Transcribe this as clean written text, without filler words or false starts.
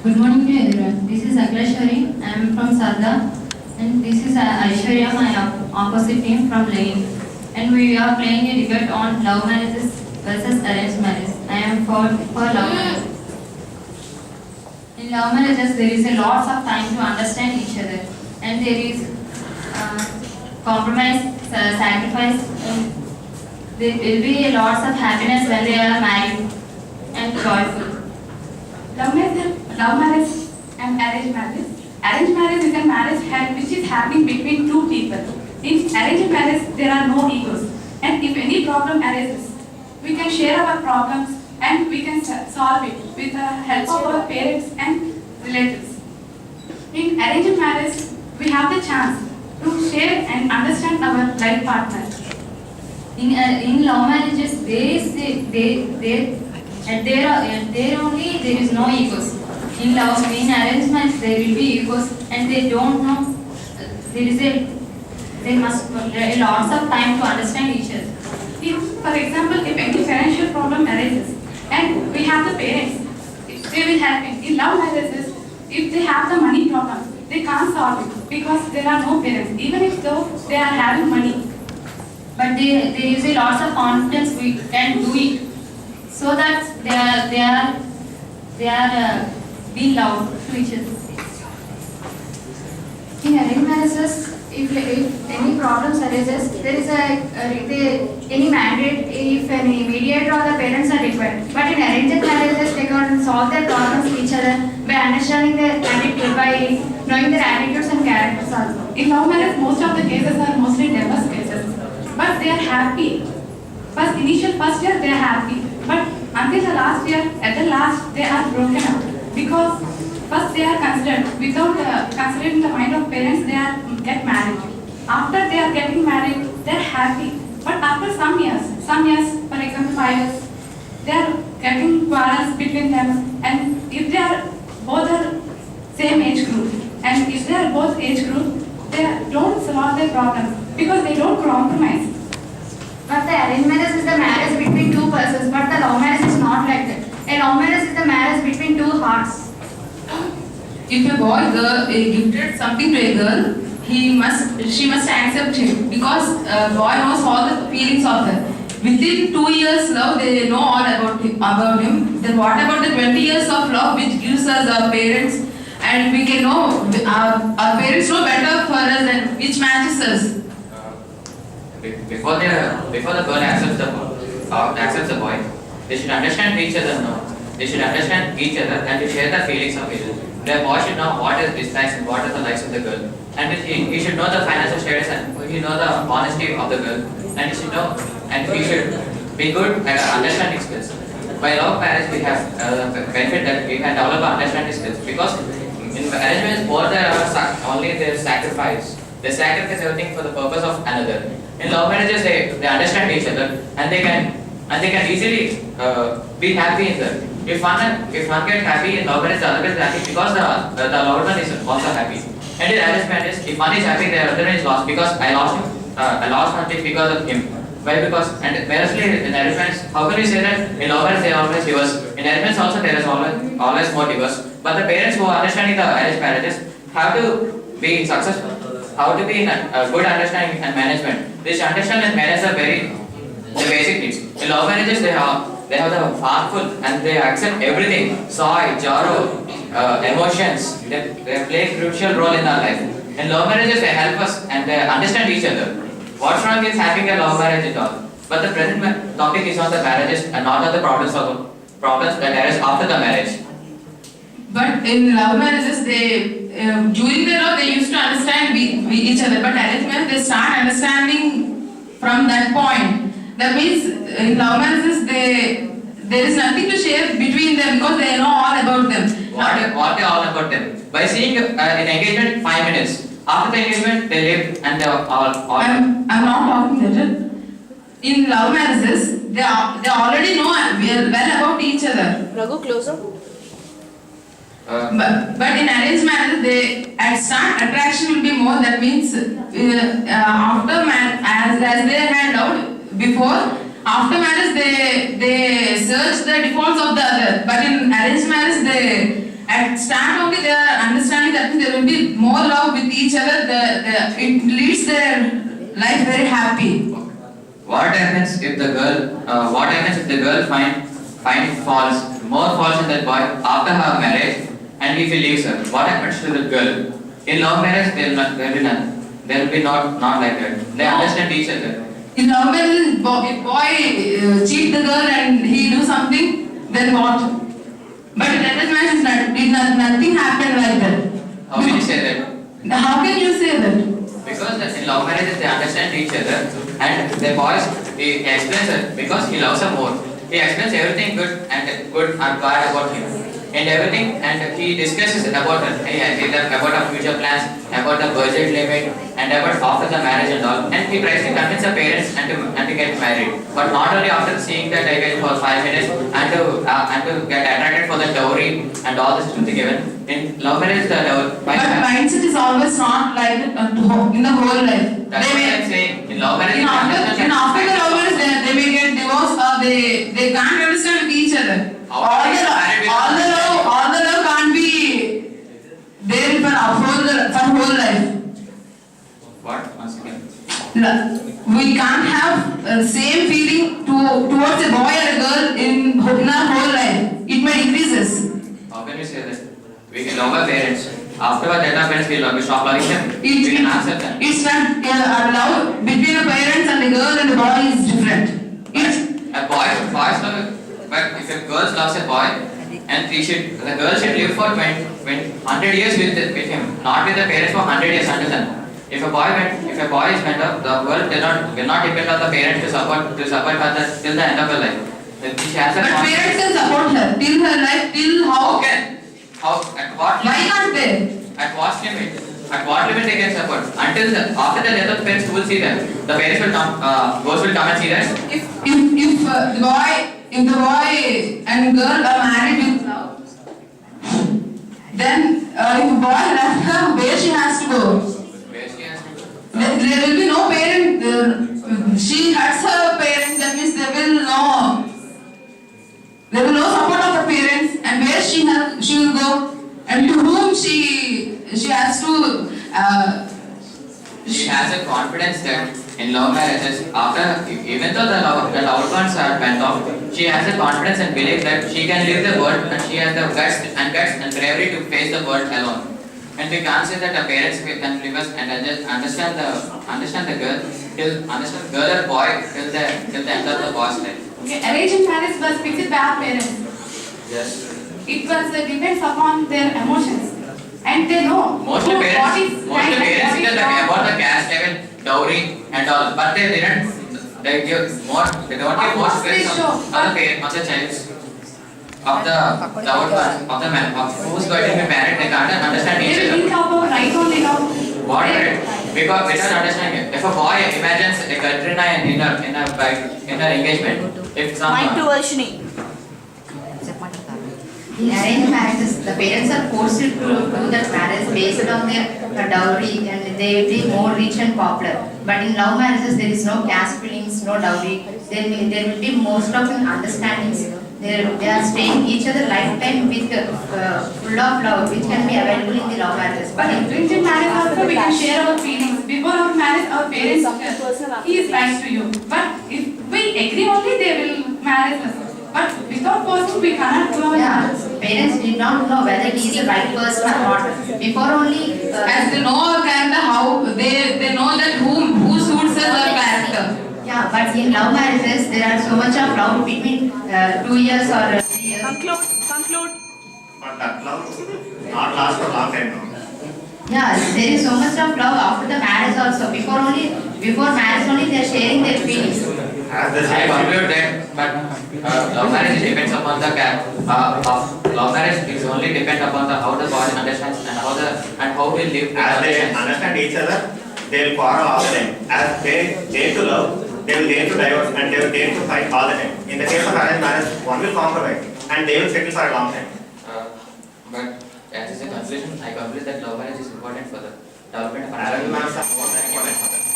Good morning to everyone. This is Akleshwari. I am from Sarda, and this is Aishwarya, my opposite team from Lane. And we are playing a debate on love marriages versus arranged marriage. I am for love marriage. In love marriages, there is a lots of time to understand each other, and there is compromise, sacrifice. There will be a lots of happiness when they are married and joyful. Love marriage and arranged marriage. Arranged marriage is a marriage which is happening between two people. In arranged marriage, there are no egos. And if any problem arises, we can share our problems and we can solve it with the help of our parents and relatives. In arranged marriage, we have the chance to share and understand our life partner. In love marriages, there only there is no egos. In arranged marriage, there will be egos, and they don't know. They must lots of time to understand each other. If, for example, if any financial problem arises, and we have the parents, they will help in. In love marriages, if they have the money problem, they can't solve it because there are no parents. Even if though they are having money, but they use a lots of confidence we can do it, so that they are being loved to each other. In arranged marriages, if any problems arises, there is any mandate if any mediator or the parents are required. But in arranged marriages, they can solve their problems each other by understanding their attitude, by knowing their attitudes and characters also. In love marriage, most of the cases are mostly divorce cases, but they are happy. First year they are happy, but until the last year, at the last they are broken up because first they are considered without considering the mind of parents. They are get married. After they are getting married, they are happy. But after some years, for example 5 years, they are getting quarrels between them. And if they are both are same age group, and if they are both age group, they don't solve their problems because they don't compromise. But the arranged marriage is the marriage between two persons, but the love marriage is not like that. A love marriage is the marriage between two hearts. If a boy gifted something to a girl, she must accept him because boy knows all the feelings of her. Within 2 years love, they know all about him. Then what about the 20 years of love which gives us our parents, and we can know our parents know better for us and which matches us. Before the girl accepts the boy, they should understand each other now. They should understand each other and to share the feelings of each other. The boy should know what is his likes and what are the likes of the girl. And he should know the financial status and he know the honesty of the girl. And he should know and he should be good at understanding skills. By love marriage, we have the benefit that we can develop understanding skills because in arrangements, both are only their sacrifice. They sacrifice everything for the purpose of another. In love marriages, they understand each other and they can easily be happy in that. If one gets happy in love marriage, the other gets happy because the loved one is also happy. And in arranged marriage, if one is happy, the other one is lost because I lost one thing because of him. Why? Because and whereas in arranged marriage, how can you say that in love marriage they are always divorce? In arranged marriage also there is always more divorce. But the parents who are understanding the arranged marriages have to be successful. How to be in a good understanding and management. They should understand and manage the basic needs. In love marriages, they have the harmful and they accept everything. Soy, jaro, emotions. They play a crucial role in our life. In love marriages, they help us and they understand each other. What's wrong is having a love marriage at all. But the present topic is on the marriages and not on the problems that arise after the marriage. But in love marriages, during their love they used to understand each other. But arranged marriage, they start understanding from that point. That means in love marriages, there is nothing to share between them because they know all about them. What they all about them? By seeing an engagement 5 minutes. After the engagement, they live and they are all. I'm not talking that. In love marriages, they already know well about each other. Raghu, closer. But in arranged marriage, they at start attraction will be more. That means after marriage, as they had out before, after marriage they search the defaults of the other. But in arranged marriage, they at start only they are understanding that there will be more love with each other. It leads their life very happy. What happens if the girl find more faults in that boy after her marriage, and if he leaves her? What happens to the girl? In love marriage, there will be not like that. They understand each other. In love marriage, if boy cheat the girl and he do something, then what? But in arranged marriage, nothing happened like that. How can you say that? How can you say that? Because in love marriages they understand each other, and the boys he explains it because he loves her more. He explains everything good and bad about him, and everything, and he discusses about her, about her future plans, about the budget limit, and about after the marriage and all. And he tries to convince the parents and to get married, but not only after seeing that I for 5 minutes and to get attracted for the dowry and all this to be given. In love marriage, the dowry. But mindset is always not like that in the whole life. That's what I'm saying. In love marriage, After the love marriage, they may get divorced or they can't understand with each other. All the love can't be there for whole life. What? Once again. We can't have same feeling towards a boy or a girl in our whole life. It may increases. How can you say that? We can love our parents. Afterwards, then our parents will stop loving them. We can accept them. It's not love between a parents and a girl and a boy is different. A boy's love, but if a girl loves a boy, and the girl should live for 100 years with him, not with the parents for 100 years until then. If a boy is meant up, the girl will not depend on the parents to support her till the end of her life. She has a But parents can support her till her life, till how? At what? Why not they? At what limit? At what limit they can support? After the death of the parents, who will see them? The parents will come, ghosts will come and see them. If the boy and girl are married with love, then if a boy left her, where she has to go? Where she has to go? There will be no parent. She hurts her parents. That means there will no support of the parents. And where she will go? And to whom she has to. She has a confidence that in love marriages, even though the loved ones are went off, she has a confidence and belief that she can live the world, and she has the guts and bravery to face the world alone. And we can't say that the parents can live us and just understand the girl or boy till the end of the boy's life. Okay, arranged marriage was fixed by our parents. Yes. It was depends upon their emotions, and they know Mostly what parents is right and see what is that wrong. about the caste level, dowry and all, but they didn't. They give more. They don't give more Of course they stress show, on the child's. Of the loved ones, of the man, of who's going to be married, they can't understand each They other. think about right only now. What right? Because we don't understand it. If a boy imagines a Katrina in her engagement, if Mind to someone Varshini. In arranged marriages, the parents are forced to do that marriage based on their dowry, and they will be more rich and popular. But in love marriages, there is no caste feelings, no dowry. There will be most of understandings. They are staying each other lifetime with full of love, which can be available in the love marriages. But in arranged marriage also we can share our feelings. Before our marriage, our parents tell, he is right to you. But if we agree only, they will marry us. But without forcing, we cannot do our marriage. Parents did not know whether he is the right person or not. Before only. As they know our character, how they know that who suits us our character. Yeah, but in love marriages, there are so much of love between 2 years or 3 years. Conclude. But that love not last for a long time now. Yeah, there is so much of love after the marriage also. Before marriage only, they are sharing their feelings. As the I same conclude that, but love marriage depends upon the love marriage is only depend upon how the boy understands and how we live. as they understand each other, they will quarrel all the time. As they dare to love, they will dare to divorce and they will dare to fight all the time. In the case of arranged marriage, one will compromise and they will settle for a long time. But as a conclusion, I conclude that love marriage is important for the development of Arranged marriage are more than important for them.